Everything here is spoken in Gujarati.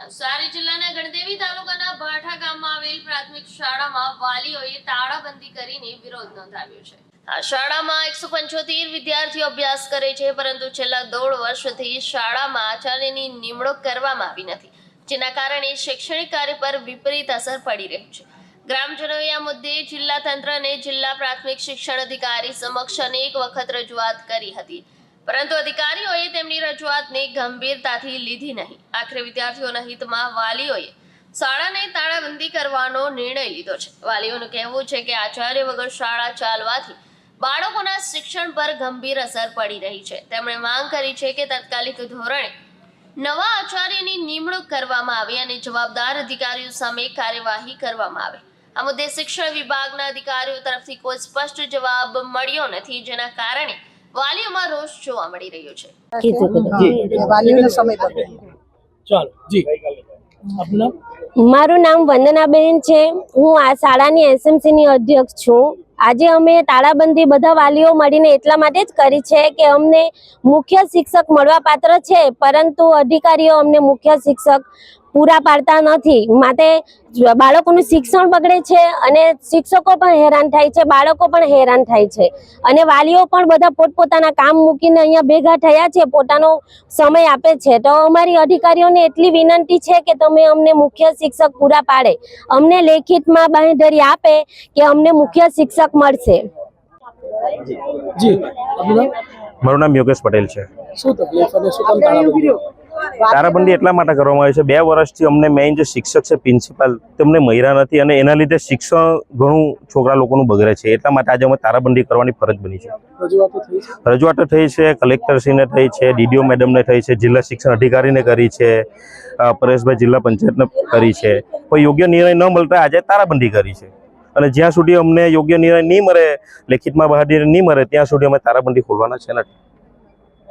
નવસારી જિલ્લાના ગણદેવી તાલુકાના ભાઠા ગામમાં આવેલ પ્રાથમિક શાળામાં વાલીઓએ તાળાબંધી કરીને વિરોધ નોંધાવ્યો છે। આ શાળામાં 175 વિદ્યાર્થીઓ અભ્યાસ કરે છે, પરંતુ છેલ્લા 1.5 વર્ષથી શાળામાં આચાર્યની નિમણૂક કરવામાં આવી નથી, જેના કારણે શૈક્ષણિક કાર્ય પર વિપરીત અસર પડી રહી છે। ગ્રામજનોએ આ મુદ્દે જિલ્લા તંત્ર અને જિલ્લા પ્રાથમિક શિક્ષણ અધિકારી સમક્ષ અનેક વખત રજૂઆત કરી હતી, પરંતુ અધિકારીઓએ તેમની રજૂઆતને ગંભીરતાથી લીધી નહીં। આખરે વિદ્યાર્થીઓના હિતમાં વાલીઓએ શાળાને તાળાબંધી કરવાનો નિર્ણય લીધો છે। વાલીઓનું કહેવું છે કે આચાર્ય વગર શાળા ચાલવાથી બાળકોના શિક્ષણ પર ગંભીર અસર પડી રહી છે। તેમણે માંગ કરી છે કે તાત્કાલિક ધોરણે નવા આચાર્યની નિમણૂક કરવામાં આવે અને જવાબદાર અધિકારીઓ સામે કાર્યવાહી કરવામાં આવે। આ મુદ્દે શિક્ષણ વિભાગના અધિકારીઓ તરફથી કોઈ સ્પષ્ટ જવાબ મળ્યો નથી, જેના કારણે વાલીઓમાં રોષ જોવા મળી રહ્યો છે। મારું નામ વંદનાબેન છે। હું આ શાળાની એસએમસી ની અધ્યક્ષ છું। આજે અમે તાળાબંધી બધા વાલીઓ મળીને એટલા માટે જ કરી છે કે અમને મુખ્ય શિક્ષક મળવા પાત્ર છે, પરંતુ અધિકારીઓ અમને મુખ્ય શિક્ષક પૂરા પાડતા નથી, માટે બાળકોનું શિક્ષણ બગડે છે અને શિક્ષકો પણ હેરાન થાય છે, બાળકો પણ હેરાન થાય છે અને વાલીઓ પણ બધા પોતપોતાના કામ મૂકીને અહીંયા ભેગા થયા છે, પોતાનો સમય આપે છે। તો અમારી અધિકારીઓને એટલી વિનંતી છે કે તમે અમને મુખ્ય શિક્ષક પૂરા પાડે, અમને લેખિતમાં બાંહેધરી આપે કે અમને મુખ્ય શિક્ષક મળશે। મારું નામ યોગેશ પટેલ છે। તાળાબંધી એટલા માટે કરવામાં આવી છે, 2 વર્ષથી અમને મેઇન જે શિક્ષક છે પ્રિન્સિપાલ તેમને મળ્યા નથી અને એના લીધે શિક્ષણ ઘણું છોકરા લોકોનું બગડે છે। એટલા માટે આજે અમે તાળાબંધી કરવાની ફરજ બની છે। રજૂઆતો થઈ છે, કલેક્ટરશ્રીને થઈ છે, ડીડીઓ મેડમને થઈ છે, જિલ્લા શિક્ષણ અધિકારીને કરી છે, પરેશભાઈ જિલ્લા પંચાયતને કરી છે, કોઈ યોગ્ય નિર્ણય ન મળતા આજે તાળાબંધી કરી છે અને જ્યાં સુધી અમને યોગ્ય નિર્ણય નહીં મળે, લેખિતમાં બાંહેધરી નહીં મળે ત્યાં સુધી અમે તાળાબંધી ખોલવાના છે નથી।